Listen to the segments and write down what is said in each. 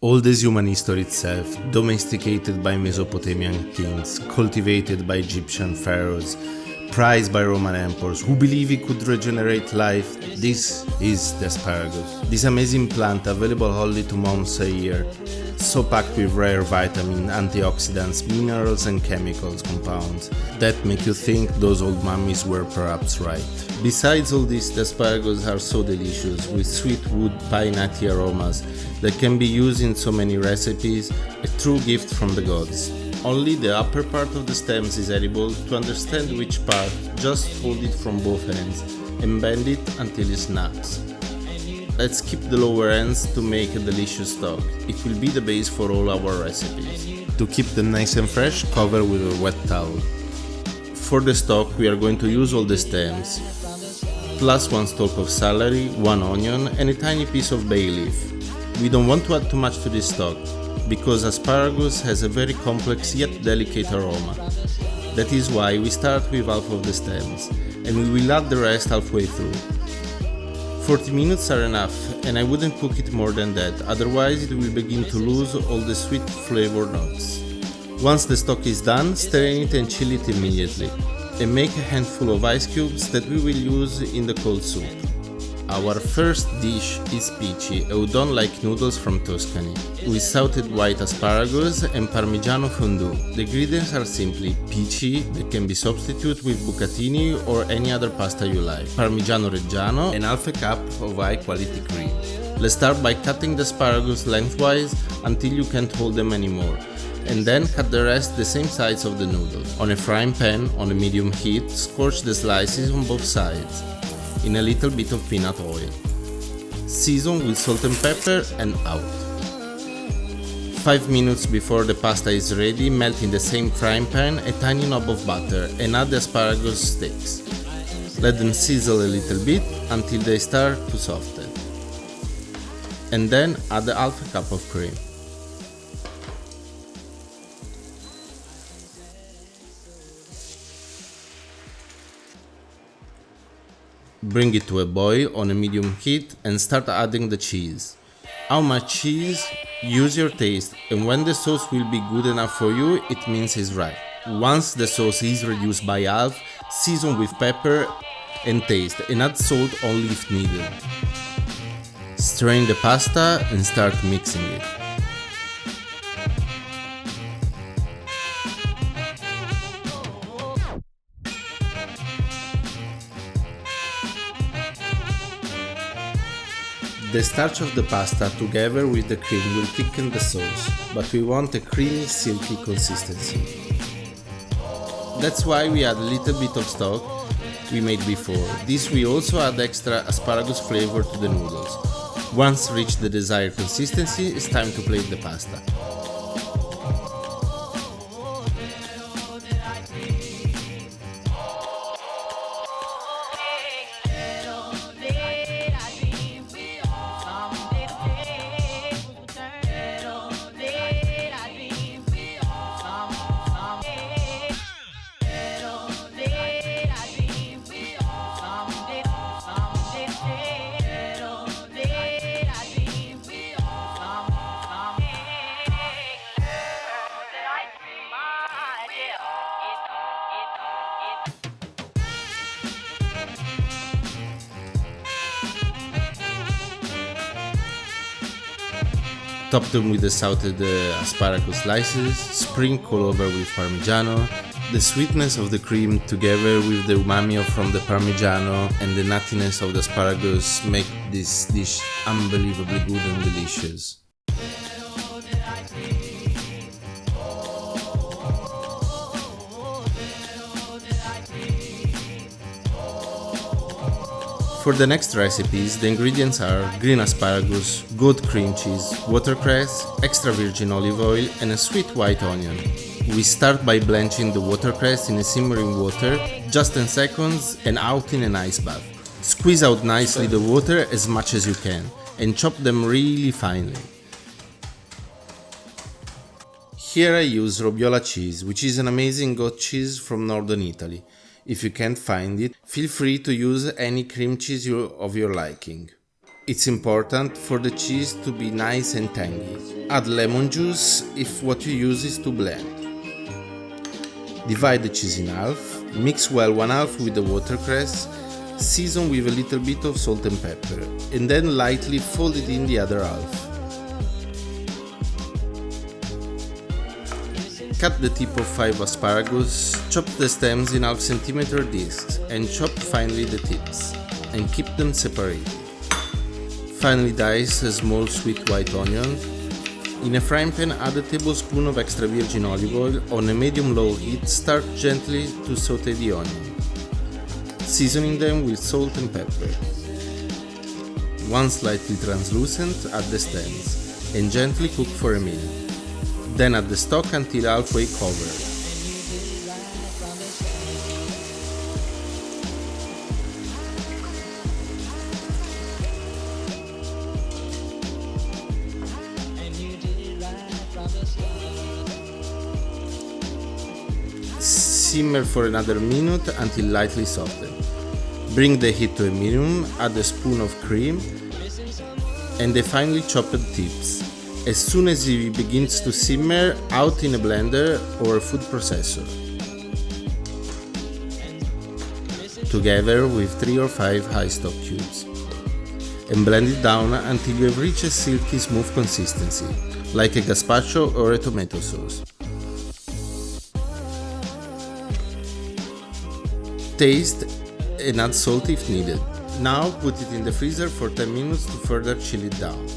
Oldest human history itself, domesticated by Mesopotamian kings, cultivated by Egyptian pharaohs, prized by Roman emperors who believe it could regenerate life. This is the asparagus. This amazing plant, available only 2 months a year, so packed with rare vitamins, antioxidants, minerals and chemicals compounds that make you think those old mummies were perhaps right. Besides all this, the asparagus are so delicious, with sweet wood pie nutty aromas that can be used in so many recipes, a true gift from the gods. Only the upper part of the stems is edible. To understand which part, just hold it from both ends and bend it until it snaps. Let's keep the lower ends to make a delicious stock. It will be the base for all our recipes. To keep them nice and fresh, cover with a wet towel. For the stock, we are going to use all the stems, plus 1 stalk of celery, 1 onion and a tiny piece of bay leaf. We don't want to add too much to this stock, because asparagus has a very complex yet delicate aroma. That is why we start with half of the stems, and we will add the rest halfway through. 40 minutes are enough, and I wouldn't cook it more than that, otherwise it will begin to lose all the sweet flavor notes. Once the stock is done, strain it and chill it immediately, and make a handful of ice cubes that we will use in the cold soup. Our first dish is peachy, a udon-like noodles from Tuscany, with salted white asparagus and Parmigiano fondue. The ingredients are simply peachy, that can be substituted with bucatini or any other pasta you like, Parmigiano Reggiano and half a cup of high-quality cream. Let's start by cutting the asparagus lengthwise until you can't hold them anymore, and then cut the rest the same size of the noodles. On a frying pan on a medium heat, scorch the slices on both sides in a little bit of peanut oil. Season with salt and pepper and out. 5 minutes before the pasta is ready, melt in the same frying pan a tiny knob of butter and add the asparagus sticks. Let them sizzle a little bit until they start to soften. And then add half a cup of cream. Bring it to a boil on a medium heat and start adding the cheese. How much cheese? Use your taste, and when the sauce will be good enough for you, it means it's right. Once the sauce is reduced by half, season with pepper and taste, and add salt only if needed. Strain the pasta and start mixing it. The starch of the pasta together with the cream will thicken the sauce, but we want a creamy, silky consistency. That's why we add a little bit of stock we made before. This will also add extra asparagus flavor to the noodles. Once reached the desired consistency, it's time to plate the pasta. Top them with the salted asparagus slices, sprinkle over with Parmigiano. The sweetness of the cream together with the umami from the Parmigiano and the nuttiness of the asparagus make this dish unbelievably good and delicious. For the next recipes, the ingredients are green asparagus, goat cream cheese, watercress, extra virgin olive oil and a sweet white onion. We start by blanching the watercress in a simmering water, just 10 seconds and out in an ice bath. Squeeze out nicely the water as much as you can and chop them really finely. Here I use Robiola cheese, which is an amazing goat cheese from northern Italy. If you can't find it, feel free to use any cream cheese of your liking. It's important for the cheese to be nice and tangy. Add lemon juice if what you use is to blend. Divide the cheese in half, mix well one half with the watercress, season with a little bit of salt and pepper, and then lightly fold it in the other half. Cut the tip of 5 asparagus, chop the stems in half-centimeter discs, and chop finely the tips, and keep them separated. Finally dice a small sweet white onion. In a frying pan, add a tablespoon of extra virgin olive oil. On a medium-low heat, start gently to saute the onion, seasoning them with salt and pepper. Once slightly translucent, add the stems, and gently cook for a minute. Then add the stock until halfway covered. Simmer for another minute until lightly softened. Bring the heat to a minimum, add a spoon of cream and the finely chopped tips. As soon as it begins to simmer, out in a blender or a food processor, together with 3 or 5 high stock cubes, and blend it down until you have reached a silky smooth consistency, like a gazpacho or a tomato sauce. Taste and add salt if needed. Now put it in the freezer for 10 minutes to further chill it down.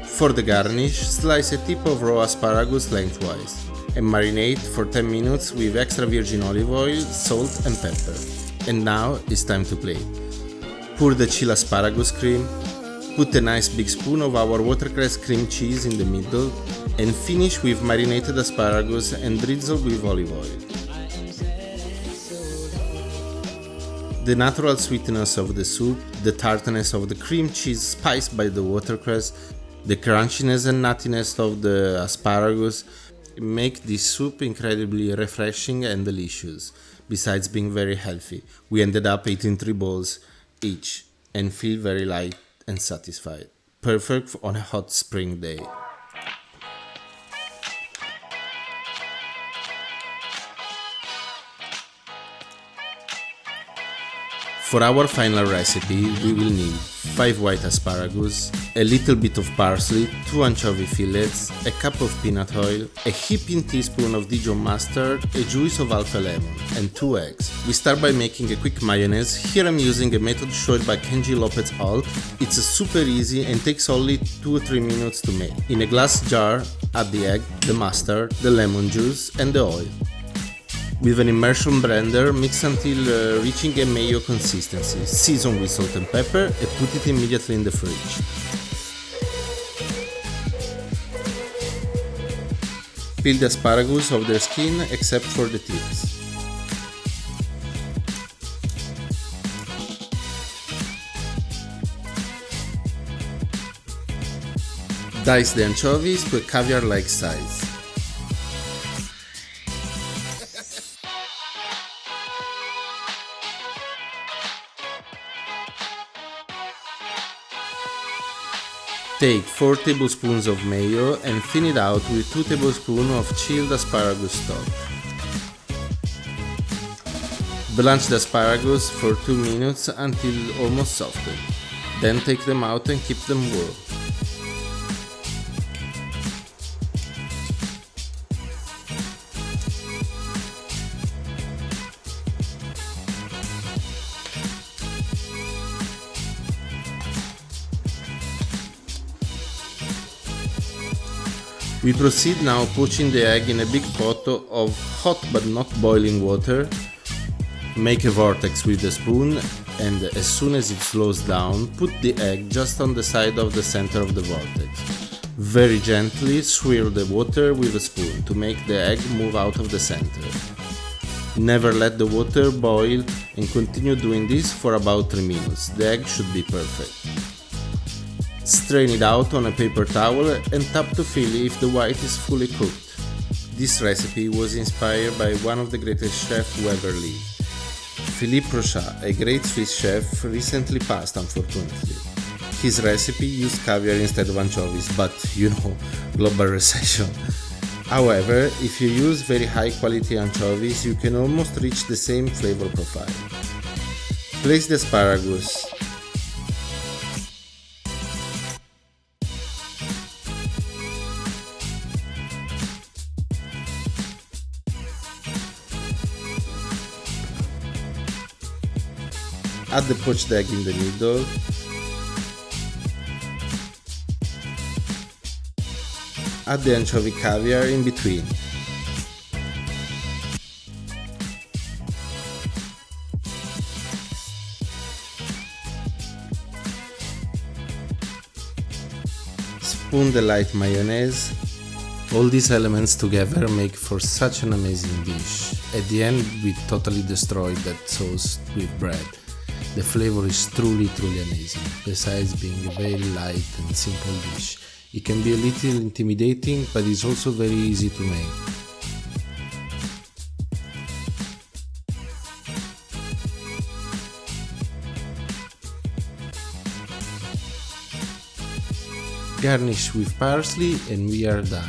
For the garnish, slice a tip of raw asparagus lengthwise and marinate for 10 minutes with extra virgin olive oil, salt and pepper. And now it's time to play. Pour the chilled asparagus cream, put a nice big spoon of our watercress cream cheese in the middle and finish with marinated asparagus and drizzle with olive oil. The natural sweetness of the soup, the tartness of the cream cheese spiced by the watercress, the crunchiness and nuttiness of the asparagus make this soup incredibly refreshing and delicious. Besides being very healthy, we ended up eating 3 bowls each and feel very light and satisfied. Perfect on a hot spring day. For our final recipe, we will need 5 white asparagus, a little bit of parsley, 2 anchovy fillets, a cup of peanut oil, a heaping teaspoon of Dijon mustard, a juice of half a lemon, and 2 eggs. We start by making a quick mayonnaise. Here I'm using a method showed by Kenji Lopez Alt. It's super easy and takes only 2 or 3 minutes to make. In a glass jar, add the egg, the mustard, the lemon juice, and the oil. With an immersion blender, mix until reaching a mayo consistency. Season with salt and pepper and put it immediately in the fridge. Peel the asparagus off their skin except for the tips. Dice the anchovies to a caviar-like size. Take 4 tablespoons of mayo and thin it out with 2 tablespoons of chilled asparagus stock. Blanch the asparagus for 2 minutes until almost softened. Then take them out and keep them warm. We proceed now poaching the egg in a big pot of hot but not boiling water. Make a vortex with the spoon and as soon as it slows down, put the egg just on the side of the center of the vortex. Very gently swirl the water with a spoon to make the egg move out of the center. Never let the water boil and continue doing this for about 3 minutes. The egg should be perfect. Strain it out on a paper towel and tap to feel if the white is fully cooked. This recipe was inspired by one of the greatest chefs who ever lived. Philippe Rochat, a great Swiss chef, recently passed unfortunately. His recipe used caviar instead of anchovies, but global recession. However, if you use very high quality anchovies, you can almost reach the same flavor profile. Place the asparagus. Add the poached egg in the middle. Add the anchovy caviar in between. Spoon the light mayonnaise. All these elements together make for such an amazing dish. At the end, we totally destroyed that sauce with bread. The flavor is truly amazing, besides being a very light and simple dish. It can be a little intimidating, but it's also very easy to make. Garnish with parsley and we are done.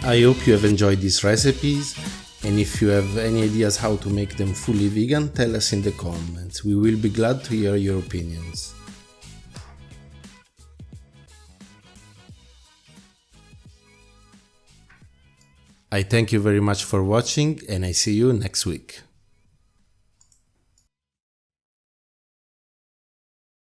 I hope you have enjoyed these recipes, and if you have any ideas how to make them fully vegan, tell us in the comments. We will be glad to hear your opinions. I thank you very much for watching, and I see you next week.